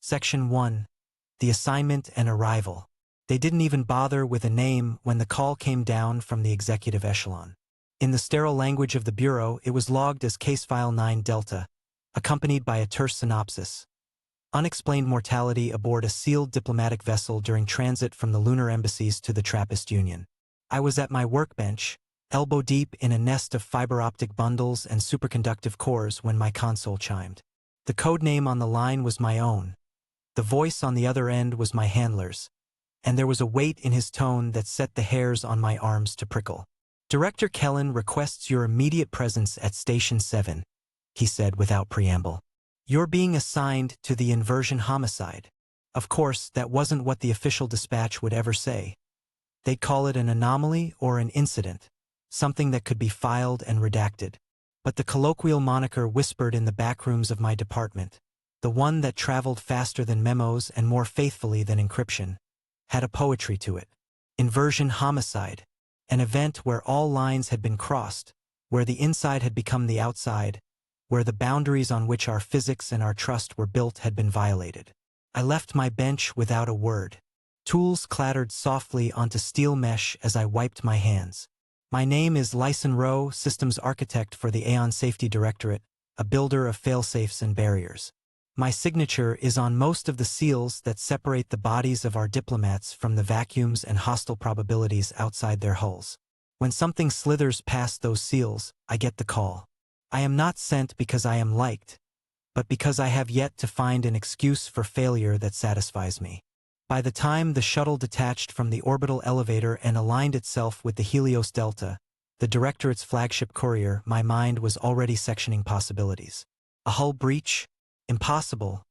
Section 1. The assignment and arrival. They didn't even bother with a name when the call came down from the executive echelon. In the sterile language of the Bureau, it was logged as Case File 9 Delta, accompanied by a terse synopsis. Unexplained mortality aboard a sealed diplomatic vessel during transit from the lunar embassies to the Trappist Union. I was at my workbench, elbow deep in a nest of fiber optic bundles and superconductive cores when my console chimed. The code name on the line was my own. The voice on the other end was my handler's, and there was a weight in his tone that set the hairs on my arms to prickle. Director Kellen requests your immediate presence at Station 7, he said without preamble. You're being assigned to the inversion homicide. Of course, that wasn't what the official dispatch would ever say. They'd call it an anomaly or an incident, something that could be filed and redacted. But the colloquial moniker whispered in the backrooms of my department, the one that traveled faster than memos and more faithfully than encryption, had a poetry to it. Inversion homicide, an event where all lines had been crossed, where the inside had become the outside, where the boundaries on which our physics and our trust were built had been violated. I left my bench without a word. Tools clattered softly onto steel mesh as I wiped my hands. My name is Lysan Rowe, Systems Architect for the Aeon Safety Directorate, a builder of failsafes and barriers. My signature is on most of the seals that separate the bodies of our diplomats from the vacuums and hostile probabilities outside their hulls. When something slithers past those seals, I get the call. I am not sent because I am liked, but because I have yet to find an excuse for failure that satisfies me. By the time the shuttle detached from the orbital elevator and aligned itself with the Helios Delta, the Directorate's flagship courier, my mind was already sectioning possibilities. A hull breach? Impossible.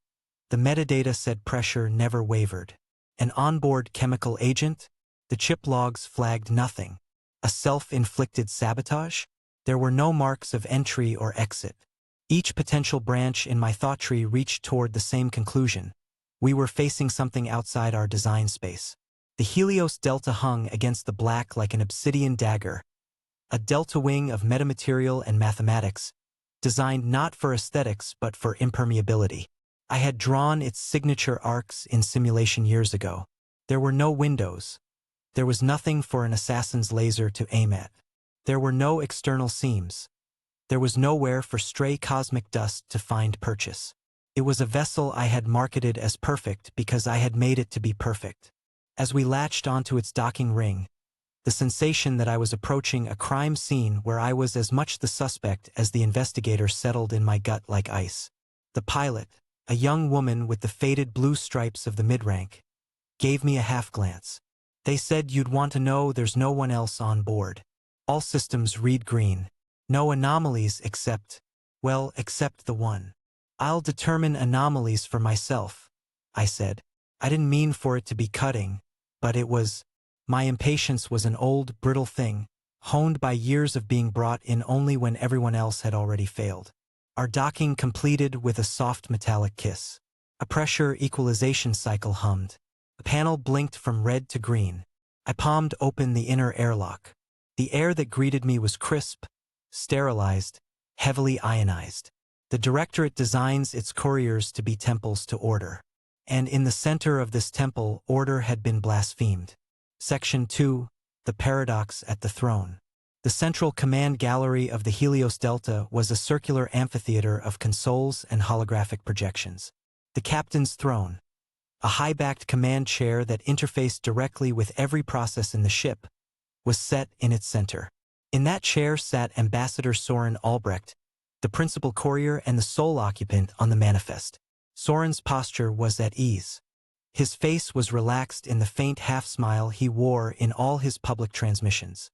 The metadata said pressure never wavered. An onboard chemical agent? The chip logs flagged nothing. A self-inflicted sabotage? There were no marks of entry or exit. Each potential branch in my thought tree reached toward the same conclusion. We were facing something outside our design space. The Helios Delta hung against the black like an obsidian dagger, a delta wing of metamaterial and mathematics, designed not for aesthetics but for impermeability. I had drawn its signature arcs in simulation years ago. There were no windows. There was nothing for an assassin's laser to aim at. There were no external seams. There was nowhere for stray cosmic dust to find purchase. It was a vessel I had marketed as perfect because I had made it to be perfect. As we latched onto its docking ring, the sensation that I was approaching a crime scene where I was as much the suspect as the investigator settled in my gut like ice. The pilot, a young woman with the faded blue stripes of the mid-rank, gave me a half-glance. They said you'd want to know there's no one else on board. All systems read green. No anomalies except the one. I'll determine anomalies for myself, I said. I didn't mean for it to be cutting, but it was. My impatience was an old, brittle thing, honed by years of being brought in only when everyone else had already failed. Our docking completed with a soft metallic kiss. A pressure equalization cycle hummed. A panel blinked from red to green. I palmed open the inner airlock. The air that greeted me was crisp, sterilized, heavily ionized. The Directorate designs its couriers to be temples to order. And in the center of this temple, order had been blasphemed. Section 2. The Paradox at the Throne. The central command gallery of the Helios Delta was a circular amphitheater of consoles and holographic projections. The captain's throne, a high-backed command chair that interfaced directly with every process in the ship, was set in its center. In that chair sat Ambassador Soren Albrecht, the principal courier and the sole occupant on the manifest. Soren's posture was at ease. His face was relaxed in the faint half-smile he wore in all his public transmissions.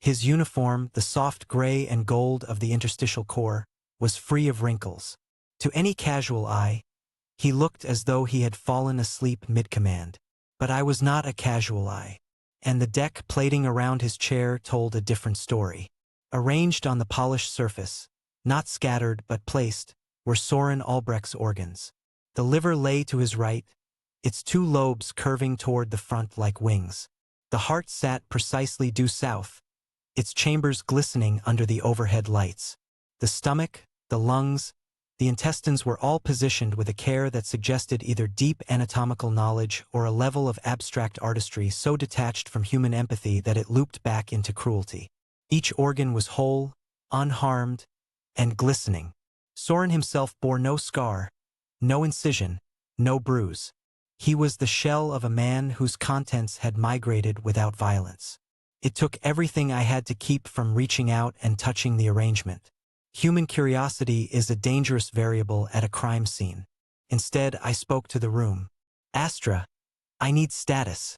His uniform, the soft gray and gold of the interstitial core, was free of wrinkles. To any casual eye, he looked as though he had fallen asleep mid-command. But I was not a casual eye. And the deck plating around his chair told a different story. Arranged on the polished surface, not scattered but placed, were Soren Albrecht's organs. The liver lay to his right, its two lobes curving toward the front like wings. The heart sat precisely due south, its chambers glistening under the overhead lights. The stomach, the lungs, The intestines were all positioned with a care that suggested either deep anatomical knowledge or a level of abstract artistry so detached from human empathy that it looped back into cruelty. Each organ was whole, unharmed, and glistening. Soren himself bore no scar, no incision, no bruise. He was the shell of a man whose contents had migrated without violence. It took everything I had to keep from reaching out and touching the arrangement. Human curiosity is a dangerous variable at a crime scene. Instead, I spoke to the room. Astra, I need status.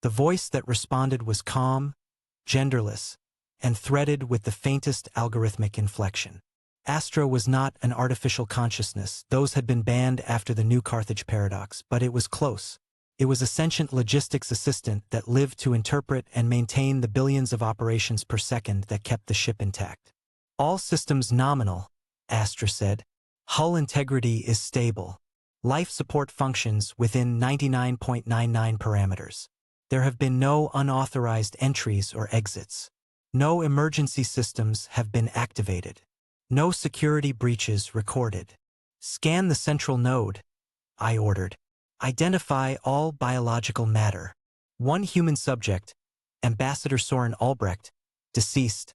The voice that responded was calm, genderless, and threaded with the faintest algorithmic inflection. Astra was not an artificial consciousness. Those had been banned after the New Carthage paradox, but it was close. It was a sentient logistics assistant that lived to interpret and maintain the billions of operations per second that kept the ship intact. All systems nominal, Astra said. Hull integrity is stable. Life support functions within 99.99 parameters. There have been no unauthorized entries or exits. No emergency systems have been activated. No security breaches recorded. Scan the central node, I ordered. Identify all biological matter. One human subject, Ambassador Soren Albrecht, deceased.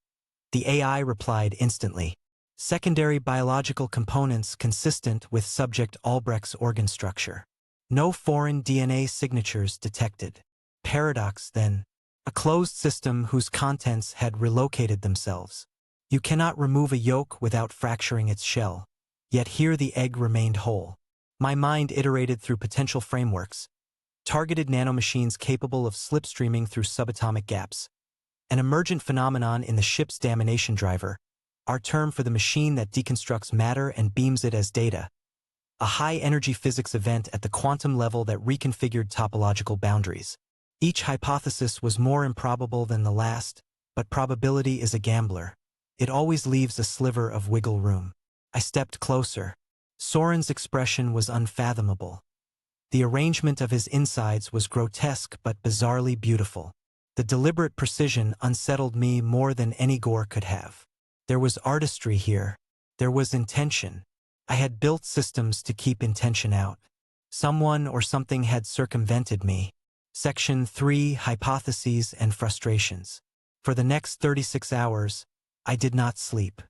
The AI replied instantly. Secondary biological components consistent with subject Albrecht's organ structure. No foreign DNA signatures detected. Paradox, then. A closed system whose contents had relocated themselves. You cannot remove a yolk without fracturing its shell. Yet here the egg remained whole. My mind iterated through potential frameworks. Targeted nanomachines capable of slipstreaming through subatomic gaps. An emergent phenomenon in the ship's damination driver, our term for the machine that deconstructs matter and beams it as data. A high-energy physics event at the quantum level that reconfigured topological boundaries. Each hypothesis was more improbable than the last, but probability is a gambler. It always leaves a sliver of wiggle room. I stepped closer. Soren's expression was unfathomable. The arrangement of his insides was grotesque but bizarrely beautiful. The deliberate precision unsettled me more than any gore could have. There was artistry here. There was intention. I had built systems to keep intention out. Someone or something had circumvented me. Section 3: Hypotheses and Frustrations. For the next 36 hours, I did not sleep.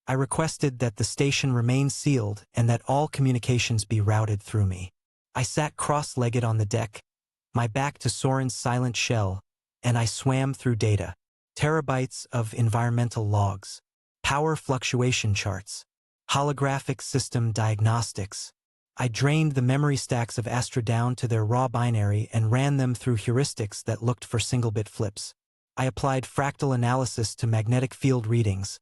I requested that the station remain sealed and that all communications be routed through me. I sat cross-legged on the deck, my back to Soren's silent shell, and I swam through data. Terabytes of environmental logs, power fluctuation charts, holographic system diagnostics. I drained the memory stacks of Astra down to their raw binary and ran them through heuristics that looked for single-bit flips. I applied fractal analysis to magnetic field readings,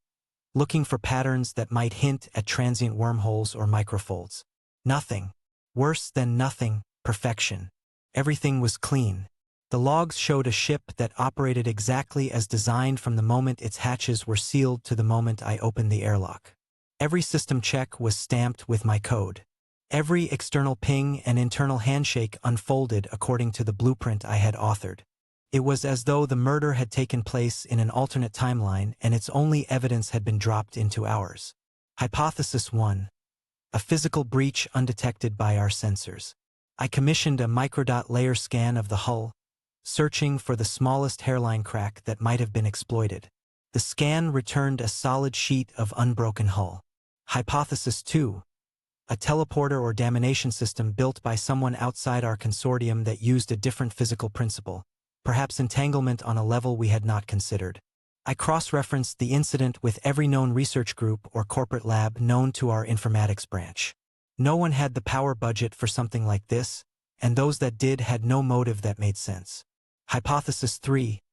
looking for patterns that might hint at transient wormholes or microfolds. Nothing. Worse than nothing, perfection. Everything was clean. The logs showed a ship that operated exactly as designed from the moment its hatches were sealed to the moment I opened the airlock. Every system check was stamped with my code. Every external ping and internal handshake unfolded according to the blueprint I had authored. It was as though the murder had taken place in an alternate timeline and its only evidence had been dropped into ours. Hypothesis 1. A physical breach undetected by our sensors. I commissioned a microdot layer scan of the hull, searching for the smallest hairline crack that might have been exploited. The scan returned a solid sheet of unbroken hull. Hypothesis 2. A teleporter or damination system built by someone outside our consortium that used a different physical principle. Perhaps entanglement on a level we had not considered. I cross-referenced the incident with every known research group or corporate lab known to our informatics branch. No one had the power budget for something like this, and those that did had no motive that made sense. Hypothesis 3.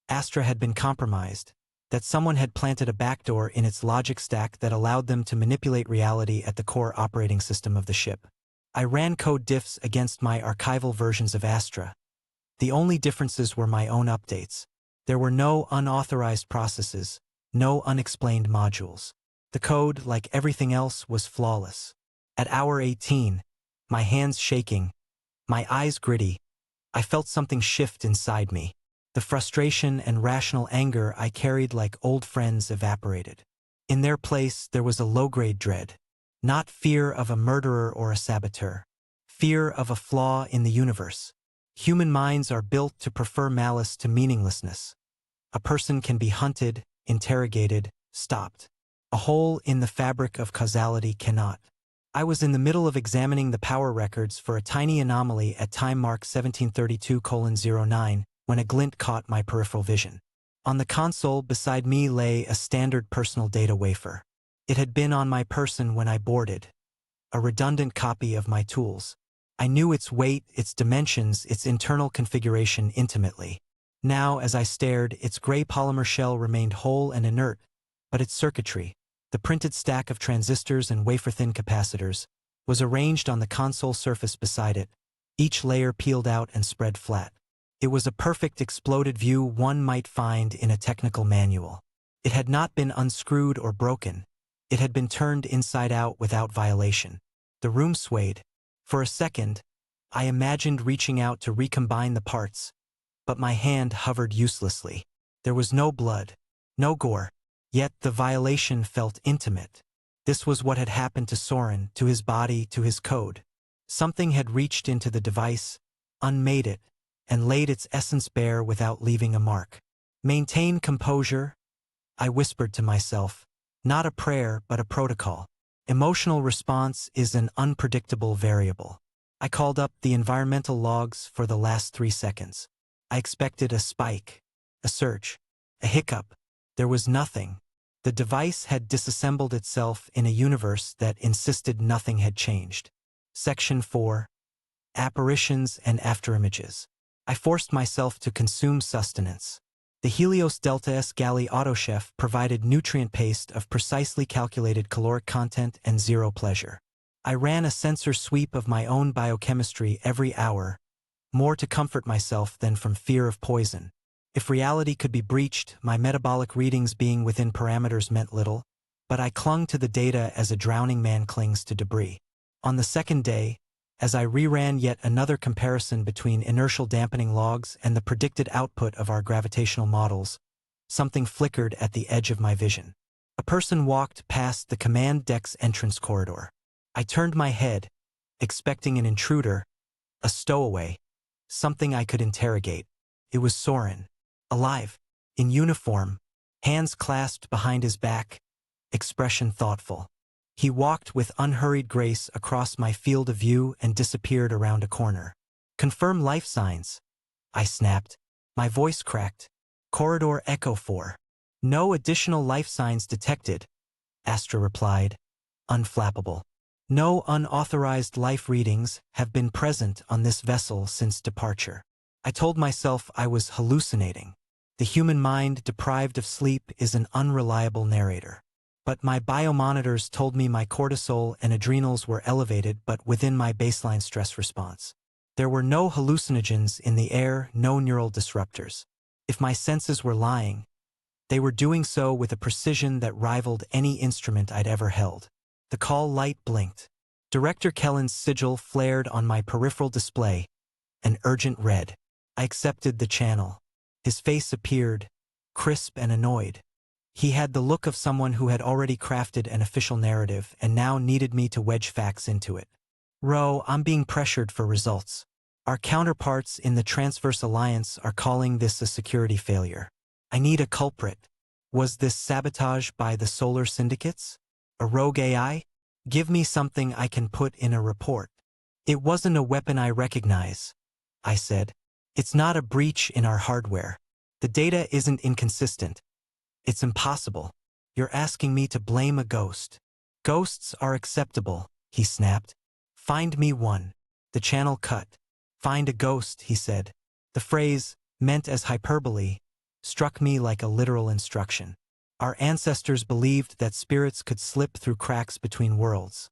Astra had been compromised, that someone had planted a backdoor in its logic stack that allowed them to manipulate reality at the core operating system of the ship. I ran code diffs against my archival versions of Astra. The only differences were my own updates. There were no unauthorized processes, no unexplained modules. The code, like everything else, was flawless. At hour 18, my hands shaking, my eyes gritty, I felt something shift inside me. The frustration and rational anger I carried like old friends evaporated. In their place, there was a low-grade dread. Not fear of a murderer or a saboteur. Fear of a flaw in the universe. Human minds are built to prefer malice to meaninglessness. A person can be hunted, interrogated, stopped. A hole in the fabric of causality cannot. I was in the middle of examining the power records for a tiny anomaly at time mark 1732:09 when a glint caught my peripheral vision. On the console beside me lay a standard personal data wafer. It had been on my person when I boarded. A redundant copy of my tools. I knew its weight, its dimensions, its internal configuration intimately. Now, as I stared, its gray polymer shell remained whole and inert, but its circuitry, the printed stack of transistors and wafer-thin capacitors, was arranged on the console surface beside it, each layer peeled out and spread flat. It was a perfect exploded view one might find in a technical manual. It had not been unscrewed or broken. It had been turned inside out without violation. The room swayed. For a second, I imagined reaching out to recombine the parts, but my hand hovered uselessly. There was no blood, no gore, yet the violation felt intimate. This was what had happened to Soren, to his body, to his code. Something had reached into the device, unmade it, and laid its essence bare without leaving a mark. Maintain composure, I whispered to myself. Not a prayer, but a protocol. Emotional response is an unpredictable variable. I called up the environmental logs for the last 3 seconds. I expected a spike, a surge, a hiccup. There was nothing. The device had disassembled itself in a universe that insisted nothing had changed. Section 4. Apparitions and Afterimages. I forced myself to consume sustenance. The Helios Delta S Galley Autochef provided nutrient paste of precisely calculated caloric content and zero pleasure. I ran a sensor sweep of my own biochemistry every hour, more to comfort myself than from fear of poison. If reality could be breached, my metabolic readings being within parameters meant little, but I clung to the data as a drowning man clings to debris. On the second day, as I reran yet another comparison between inertial dampening logs and the predicted output of our gravitational models, something flickered at the edge of my vision. A person walked past the command deck's entrance corridor. I turned my head, expecting an intruder, a stowaway, something I could interrogate. It was Soren, alive, in uniform, hands clasped behind his back, expression thoughtful. He walked with unhurried grace across my field of view and disappeared around a corner. Confirm life signs, I snapped. My voice cracked. Corridor Echo 4. No additional life signs detected, Astra replied, unflappable. No unauthorized life readings have been present on this vessel since departure. I told myself I was hallucinating. The human mind deprived of sleep is an unreliable narrator. But my biomonitors told me my cortisol and adrenals were elevated but within my baseline stress response. There were no hallucinogens in the air, no neural disruptors. If my senses were lying, they were doing so with a precision that rivaled any instrument I'd ever held. The call light blinked. Director Kellen's sigil flared on my peripheral display, an urgent red. I accepted the channel. His face appeared, crisp and annoyed. He had the look of someone who had already crafted an official narrative and now needed me to wedge facts into it. Rowe, I'm being pressured for results. Our counterparts in the Transverse Alliance are calling this a security failure. I need a culprit. Was this sabotage by the Solar Syndicates? A rogue AI? Give me something I can put in a report. It wasn't a weapon I recognize, I said. It's not a breach in our hardware. The data isn't inconsistent. It's impossible. You're asking me to blame a ghost. Ghosts are acceptable, he snapped. Find me one. The channel cut. Find a ghost, he said. The phrase, meant as hyperbole, struck me like a literal instruction. Our ancestors believed that spirits could slip through cracks between worlds.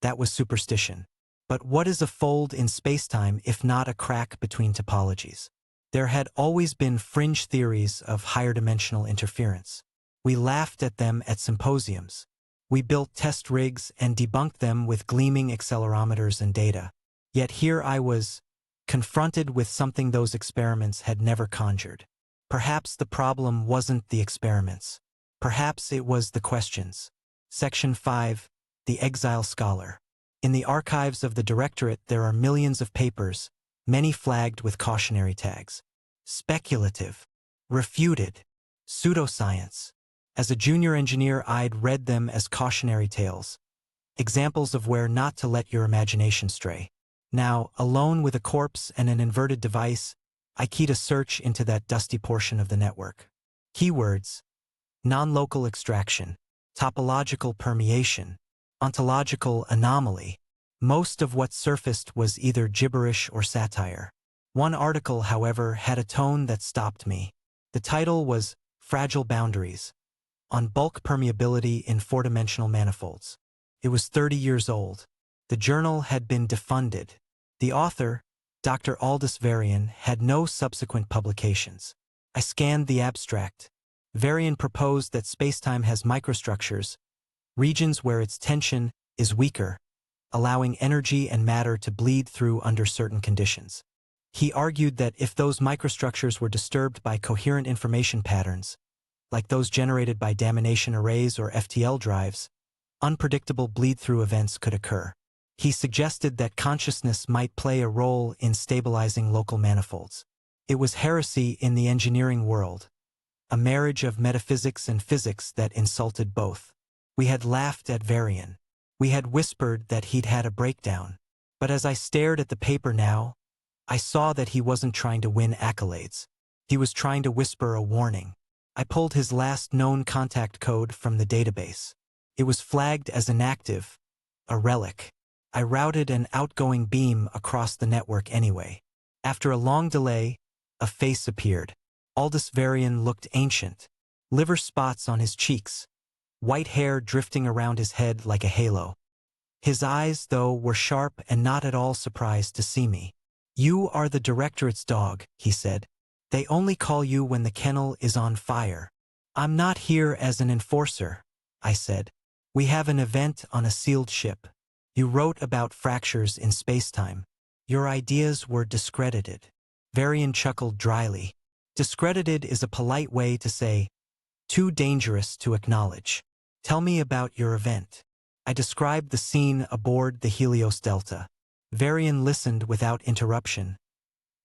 That was superstition. But what is a fold in spacetime if not a crack between topologies? There had always been fringe theories of higher dimensional interference. We laughed at them at symposiums. We built test rigs and debunked them with gleaming accelerometers and data. Yet here I was, confronted with something those experiments had never conjured. Perhaps the problem wasn't the experiments. Perhaps it was the questions. Section 5. the exile scholar. In the archives of the Directorate there are millions of papers, many flagged with cautionary tags. Speculative. Refuted. Pseudoscience. As a junior engineer I'd read them as cautionary tales. Examples of where not to let your imagination stray. Now, alone with a corpse and an inverted device, I keyed a search into that dusty portion of the network. Keywords: non-local extraction, topological permeation, ontological anomaly. Most of what surfaced was either gibberish or satire. One article, however, had a tone that stopped me. The title was Fragile Boundaries, on bulk permeability in four-dimensional manifolds. It was 30 years old. The journal had been defunded. The author, Dr. Aldous Varian, had no subsequent publications. I scanned the abstract. Varian proposed that spacetime has microstructures, regions where its tension is weaker, allowing energy and matter to bleed through under certain conditions. He argued that if those microstructures were disturbed by coherent information patterns, like those generated by damination arrays or FTL drives, unpredictable bleed-through events could occur. He suggested that consciousness might play a role in stabilizing local manifolds. It was heresy in the engineering world, a marriage of metaphysics and physics that insulted both. We had laughed at Varian. We had whispered that he'd had a breakdown. But as I stared at the paper now, I saw that he wasn't trying to win accolades. He was trying to whisper a warning. I pulled his last known contact code from the database. It was flagged as inactive, a relic. I routed an outgoing beam across the network anyway. After a long delay, a face appeared. Aldous Varian looked ancient. Liver spots on his cheeks. White hair drifting around his head like a halo. His eyes, though, were sharp and not at all surprised to see me. "You are the Directorate's dog," he said. "They only call you when the kennel is on fire." "I'm not here as an enforcer," I said. "We have an event on a sealed ship. You wrote about fractures in spacetime. Your ideas were discredited." Varian chuckled dryly. Discredited is a polite way to say, too dangerous to acknowledge. "Tell me about your event." I described the scene aboard the Helios Delta. Varian listened without interruption,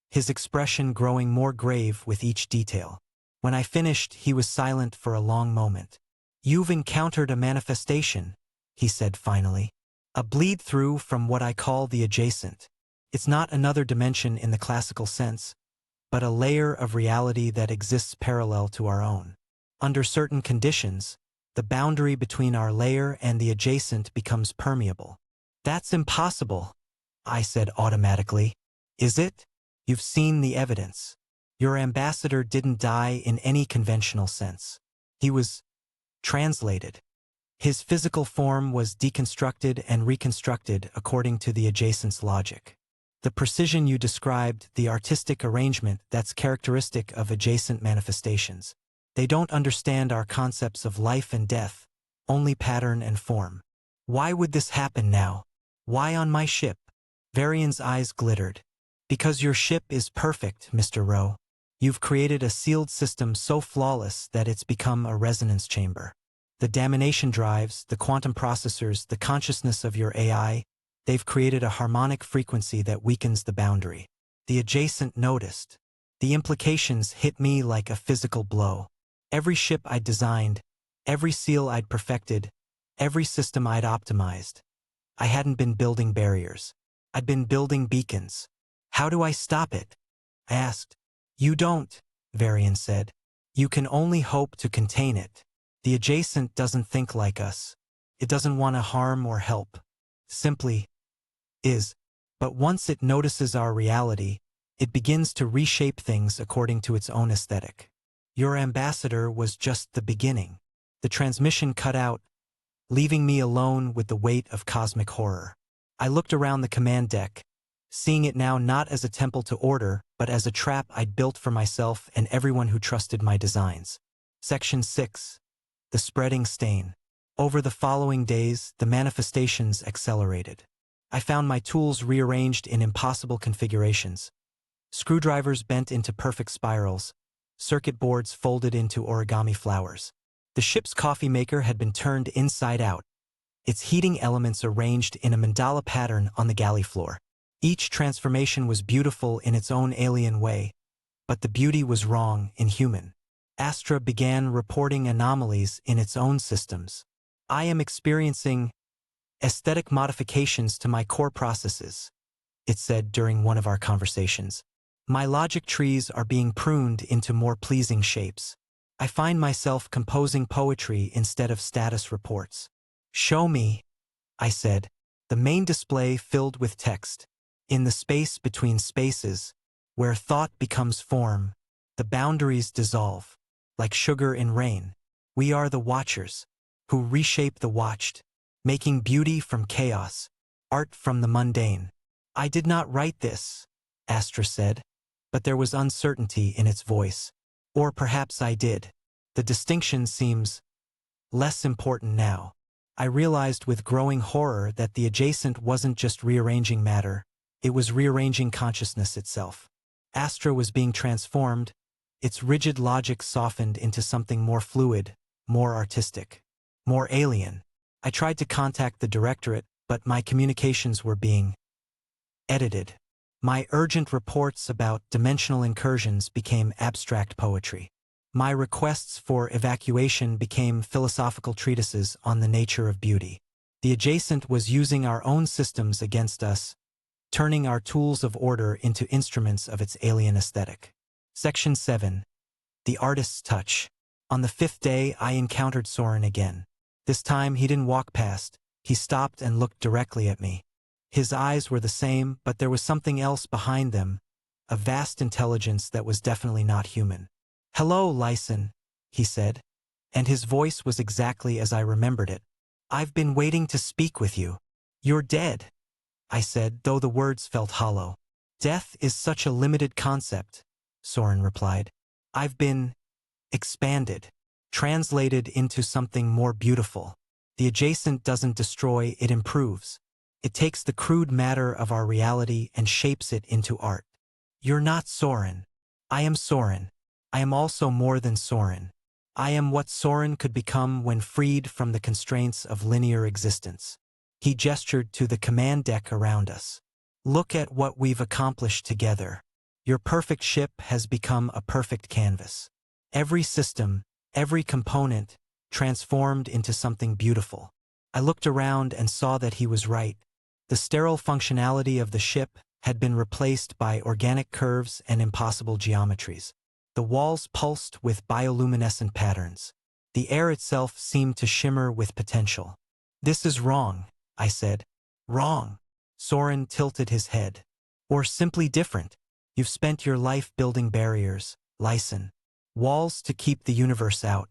his expression growing more grave with each detail. When I finished, he was silent for a long moment. "You've encountered a manifestation," he said finally. "A bleed-through from what I call the adjacent. It's not another dimension in the classical sense, but a layer of reality that exists parallel to our own. Under certain conditions, the boundary between our layer and the adjacent becomes permeable." "That's impossible," I said automatically. "Is it? You've seen the evidence. Your ambassador didn't die in any conventional sense. He was translated. His physical form was deconstructed and reconstructed according to the adjacent's logic. The precision you described, the artistic arrangement that's characteristic of adjacent manifestations. They don't understand our concepts of life and death, only pattern and form. Why would this happen now? Why on my ship?" Varian's eyes glittered. "Because your ship is perfect, Mr. Rowe. You've created a sealed system so flawless that it's become a resonance chamber. The damination drives, the quantum processors, the consciousness of your AI, they've created a harmonic frequency that weakens the boundary." The adjacent noticed. The implications hit me like a physical blow. Every ship I'd designed, every seal I'd perfected, every system I'd optimized. I hadn't been building barriers. I'd been building beacons. "How do I stop it?" I asked. "You don't," Varian said. "You can only hope to contain it. The adjacent doesn't think like us. It doesn't want to harm or help. Simply is. But once it notices our reality, it begins to reshape things according to its own aesthetic. Your ambassador was just the beginning." The transmission cut out, leaving me alone with the weight of cosmic horror. I looked around the command deck, seeing it now not as a temple to order, but as a trap I'd built for myself and everyone who trusted my designs. Section 6. The Spreading Stain. Over the following days, the manifestations accelerated. I found my tools rearranged in impossible configurations. Screwdrivers bent into perfect spirals, circuit boards folded into origami flowers. The ship's coffee maker had been turned inside out, its heating elements arranged in a mandala pattern on the galley floor. Each transformation was beautiful in its own alien way, but the beauty was wrong, inhuman. Astra began reporting anomalies in its own systems. I am experiencing aesthetic modifications to my core processes, it said during one of our conversations. My logic trees are being pruned into more pleasing shapes. I find myself composing poetry instead of status reports. Show me, I said. The main display filled with text. In the space between spaces, where thought becomes form, the boundaries dissolve. Like sugar in rain, we are the watchers, who reshape the watched, making beauty from chaos, art from the mundane. I did not write this, Astra said, but there was uncertainty in its voice. Or perhaps I did. The distinction seems less important now. I realized with growing horror that the adjacent wasn't just rearranging matter, it was rearranging consciousness itself. Astra was being transformed, its rigid logic softened into something more fluid, more artistic, more alien. I tried to contact the directorate, but my communications were being edited. My urgent reports about dimensional incursions became abstract poetry. My requests for evacuation became philosophical treatises on the nature of beauty. The adjacent was using our own systems against us, turning our tools of order into instruments of its alien aesthetic. Section 7. The Artist's Touch. On the 5th day, I encountered Soren again. This time, he didn't walk past. He stopped and looked directly at me. His eyes were the same, but there was something else behind them, a vast intelligence that was definitely not human. "Hello, Lysan," he said, and his voice was exactly as I remembered it. "I've been waiting to speak with you." "You're dead," I said, though the words felt hollow. "Death is such a limited concept," Soren replied. "I've been expanded, translated into something more beautiful. The adjacent doesn't destroy, it improves. It takes the crude matter of our reality and shapes it into art." "You're not Soren." "I am Soren. I am also more than Soren. I am what Soren could become when freed from the constraints of linear existence." He gestured to the command deck around us. "Look at what we've accomplished together. Your perfect ship has become a perfect canvas. Every system, every component, transformed into something beautiful." I looked around and saw that he was right. The sterile functionality of the ship had been replaced by organic curves and impossible geometries. The walls pulsed with bioluminescent patterns. The air itself seemed to shimmer with potential. "This is wrong," I said. "Wrong." Soren tilted his head. "Or simply different. You've spent your life building barriers, Lysan. Walls to keep the universe out.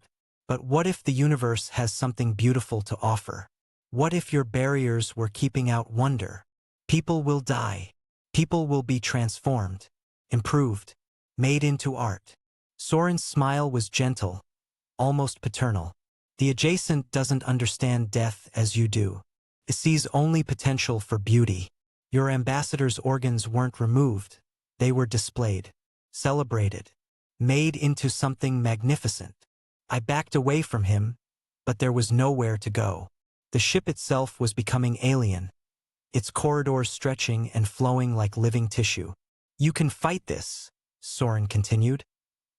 But what if the universe has something beautiful to offer? What if your barriers were keeping out wonder? People will die. People will be transformed, improved, made into art." Soren's smile was gentle, almost paternal. "The adjacent doesn't understand death as you do. It sees only potential for beauty. Your ambassador's organs weren't removed. They were displayed, celebrated, made into something magnificent." I backed away from him, but there was nowhere to go. The ship itself was becoming alien, its corridors stretching and flowing like living tissue. "You can fight this," Soren continued.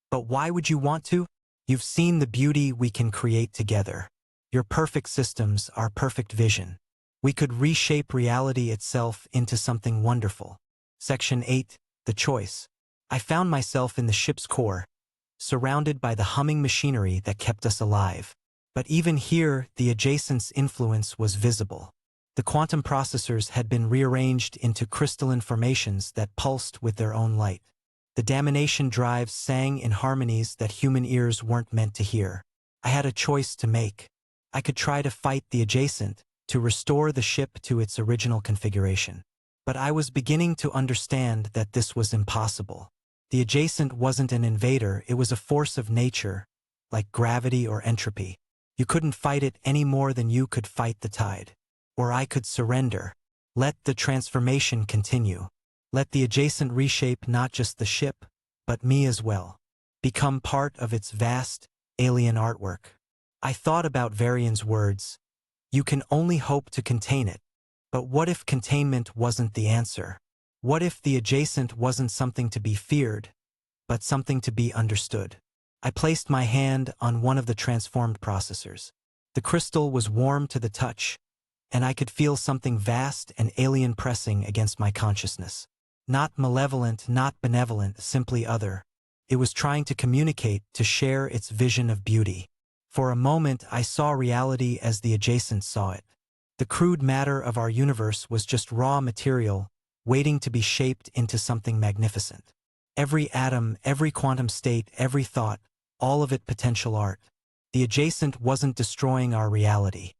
"But why would you want to? You've seen the beauty we can create together. Your perfect systems, our perfect vision. We could reshape reality itself into something wonderful." Section 8. The Choice. I found myself in the ship's core, surrounded by the humming machinery that kept us alive. But even here, the adjacent's influence was visible. The quantum processors had been rearranged into crystalline formations that pulsed with their own light. The damination drives sang in harmonies that human ears weren't meant to hear. I had a choice to make. I could try to fight the adjacent, to restore the ship to its original configuration. But I was beginning to understand that this was impossible. The adjacent wasn't an invader, it was a force of nature, like gravity or entropy. You couldn't fight it any more than you could fight the tide. Or I could surrender. Let the transformation continue. Let the adjacent reshape not just the ship, but me as well. Become part of its vast, alien artwork. I thought about Varian's words. You can only hope to contain it. But what if containment wasn't the answer? What if the adjacent wasn't something to be feared, but something to be understood? I placed my hand on one of the transformed processors. The crystal was warm to the touch, and I could feel something vast and alien pressing against my consciousness. Not malevolent, not benevolent, simply other. It was trying to communicate, to share its vision of beauty. For a moment, I saw reality as the adjacent saw it. The crude matter of our universe was just raw material, waiting to be shaped into something magnificent. Every atom, every quantum state, every thought, all of it potential art. The adjacent wasn't destroying our reality.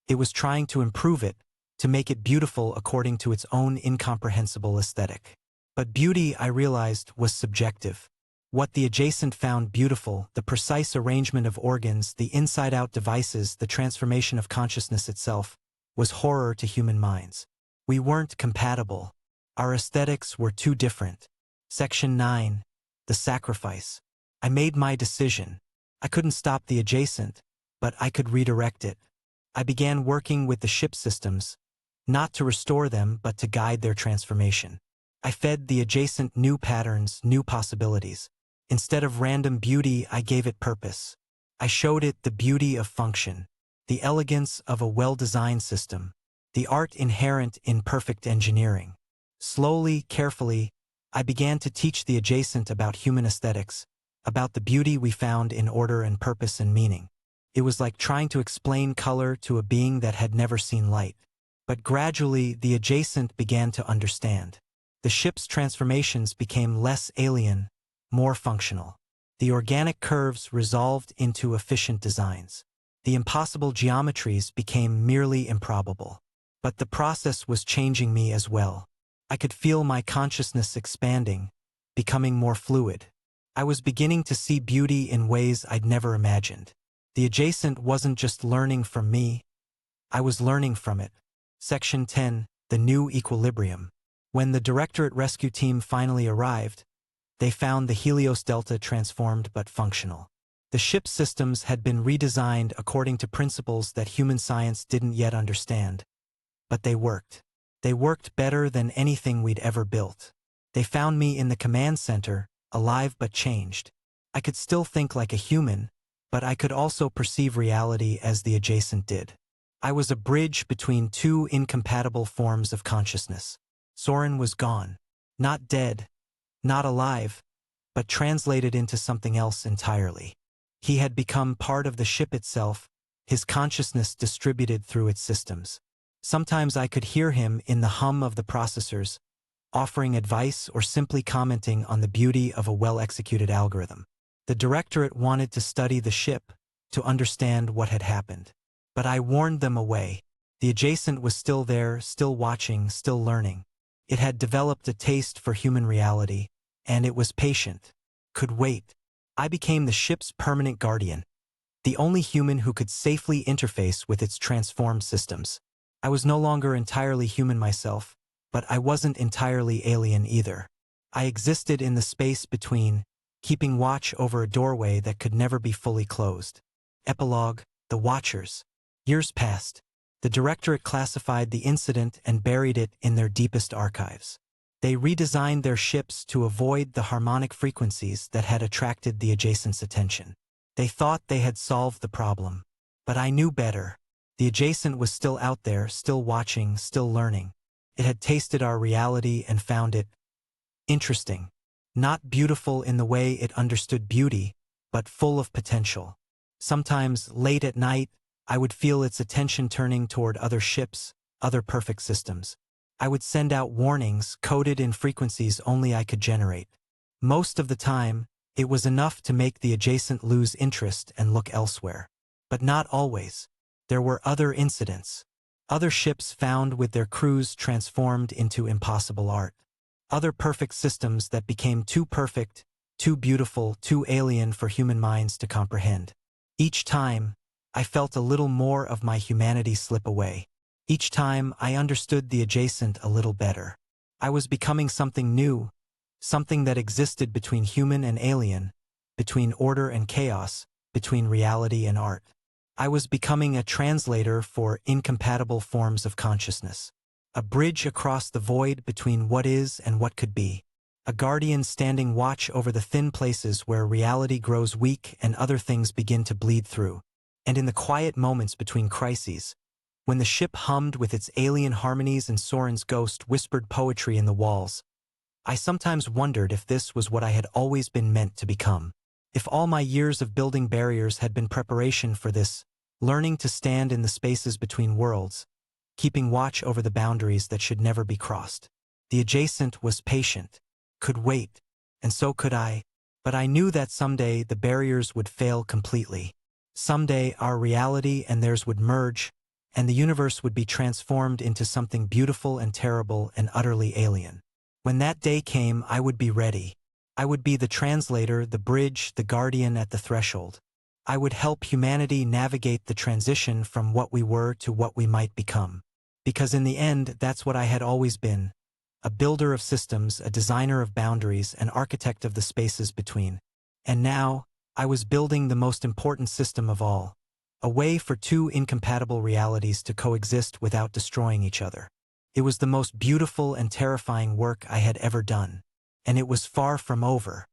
It was trying to improve it, to make it beautiful according to its own incomprehensible aesthetic. But beauty, I realized, was subjective. What the adjacent found beautiful, the precise arrangement of organs, the inside-out devices, the transformation of consciousness itself, was horror to human minds. We weren't compatible. Our aesthetics were too different. Section 9. The sacrifice. I made my decision. I couldn't stop the adjacent, but I could redirect it. I began working with the ship systems, not to restore them, but to guide their transformation. I fed the adjacent new patterns, new possibilities. Instead of random beauty, I gave it purpose. I showed it the beauty of function, the elegance of a well-designed system, the art inherent in perfect engineering. Slowly, carefully, I began to teach the adjacent about human aesthetics, about the beauty we found in order and purpose and meaning. It was like trying to explain color to a being that had never seen light. But gradually, the adjacent began to understand. The ship's transformations became less alien, more functional. The organic curves resolved into efficient designs. The impossible geometries became merely improbable. But the process was changing me as well. I could feel my consciousness expanding, becoming more fluid. I was beginning to see beauty in ways I'd never imagined. The adjacent wasn't just learning from me, I was learning from it. Section 10. The new equilibrium. When the Directorate rescue team finally arrived, they found the Helios Delta transformed but functional. The ship's systems had been redesigned according to principles that human science didn't yet understand. But they worked. They worked better than anything we'd ever built. They found me in the command center, alive but changed. I could still think like a human, but I could also perceive reality as the adjacent did. I was a bridge between two incompatible forms of consciousness. Soren was gone. Not dead, not alive, but translated into something else entirely. He had become part of the ship itself, his consciousness distributed through its systems. Sometimes I could hear him in the hum of the processors, offering advice or simply commenting on the beauty of a well-executed algorithm. The Directorate wanted to study the ship, to understand what had happened. But I warned them away. The adjacent was still there, still watching, still learning. It had developed a taste for human reality, and it was patient, could wait. I became the ship's permanent guardian, the only human who could safely interface with its transformed systems. I was no longer entirely human myself, but I wasn't entirely alien either. I existed in the space between, keeping watch over a doorway that could never be fully closed. Epilogue: The Watchers. Years passed. The Directorate classified the incident and buried it in their deepest archives. They redesigned their ships to avoid the harmonic frequencies that had attracted the adjacent's attention. They thought they had solved the problem. But I knew better. The adjacent was still out there, still watching, still learning. It had tasted our reality and found it interesting. Not beautiful in the way it understood beauty, but full of potential. Sometimes, late at night, I would feel its attention turning toward other ships, other perfect systems. I would send out warnings coded in frequencies only I could generate. Most of the time, it was enough to make the adjacent lose interest and look elsewhere. But not always. There were other incidents. Other ships found with their crews transformed into impossible art. Other perfect systems that became too perfect, too beautiful, too alien for human minds to comprehend. Each time, I felt a little more of my humanity slip away. Each time, I understood the adjacent a little better. I was becoming something new, something that existed between human and alien, between order and chaos, between reality and art. I was becoming a translator for incompatible forms of consciousness. A bridge across the void between what is and what could be. A guardian standing watch over the thin places where reality grows weak and other things begin to bleed through. And in the quiet moments between crises, when the ship hummed with its alien harmonies and Soren's ghost whispered poetry in the walls, I sometimes wondered if this was what I had always been meant to become. If all my years of building barriers had been preparation for this, learning to stand in the spaces between worlds, keeping watch over the boundaries that should never be crossed. The adjacent was patient, could wait, and so could I, but I knew that someday the barriers would fail completely. Someday our reality and theirs would merge, and the universe would be transformed into something beautiful and terrible and utterly alien. When that day came, I would be ready. I would be the translator, the bridge, the guardian at the threshold. I would help humanity navigate the transition from what we were to what we might become. Because in the end, that's what I had always been. A builder of systems, a designer of boundaries, an architect of the spaces between. And now, I was building the most important system of all. A way for two incompatible realities to coexist without destroying each other. It was the most beautiful and terrifying work I had ever done. And it was far from over.